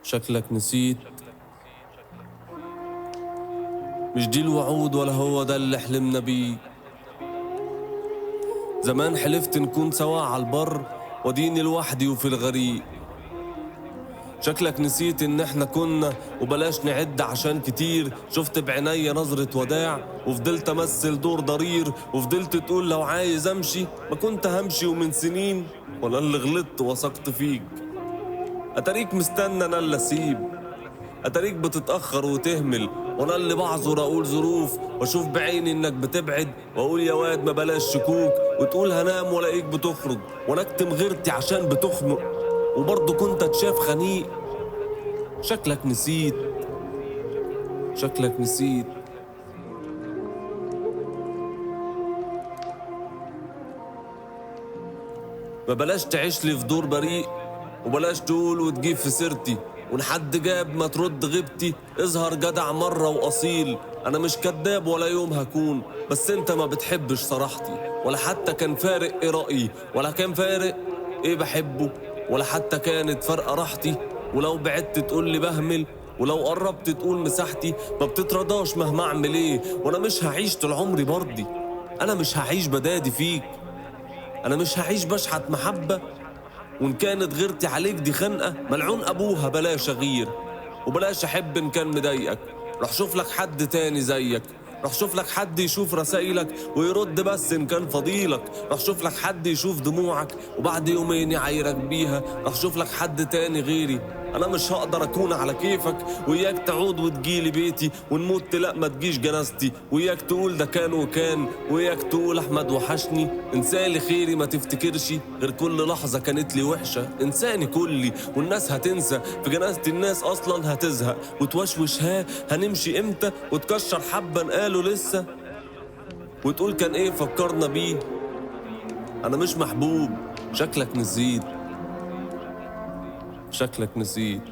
شكلك نسيت. مش دي الوعود ولا هو ده اللي حلمنا بيه. زمان حلفت نكون سوا عالبر وديني لوحدي وفي الغريق. شكلك نسيت ان احنا كنا وبلاش نعد عشان كتير. شفت بعينيا نظرة وداع وفضلت امثل دور ضرير، وفضلت تقول لو عايز امشي ما كنت همشي ومن سنين، وانا اللي غلطت وثقت فيك. اتاريك مستنى انا اللي اسيب، اتاريك بتتأخر وتهمل، وانا اللي بعذر اقول ظروف واشوف بعيني انك بتبعد، واقول يا واد ما بلاش شكوك، وتقول هنام والاقيك بتخرج، وانا اكتم غيرتي عشان بتخنق وبرضه كنت اتشاف خنيق. شكلك نسيت. شكلك نسيت. ما بلاش تعيش لي في دور بريء، وبلاش تقول وتجيب في سيرتي، ولحد جاب ما ترد غيبتي. اظهر جدع مرة وأصيل، أنا مش كداب ولا يوم هكون، بس أنت ما بتحبش صراحتي، ولا حتى كان فارق إيه رأيي، ولا كان فارق إيه بحبه، ولا حتى كانت فارقة راحتي. ولو بعدت تقول لي بهمل، ولو قربت تقول مساحتي. ما بتترضاش مهما أعمل إيه، وأنا مش هعيش طول عمري برضي. أنا مش هعيش بدادي فيك، أنا مش هعيش بشحت محبة. وإن كانت غيرتي عليك دي خنقة ملعون أبوها بلاش أغير، وبلاش أحب إن كان مضايقك. روح شوف لك حد تاني زيك، روح شوف لك حد يشوف رسايلك ويرد بس إن كان فضيلك. روح شوف لك حد يشوف دموعك وبعد يومين يعايرك بيها. روح شوف لك حد تاني غيري، أنا مش هقدر أكون على كيفك. وإياك تعود وتجيلي بيتي ونموت لا ما تجيش جنازتي. وإياك تقول ده كان وكان، وإياك تقول أحمد وحشني. انسالي خيري ما تفتكرش غير كل لحظة كانت لي وحشة. انساني كلي والناس هتنسى، في جنازة الناس أصلا هتزهق وتوشوش. هنمشي إمتى وتكشر حبة قالوا لسه، وتقول كان إيه فكرنا بيه. أنا مش محبوب. شكلك نسيت. شكلك نسيت.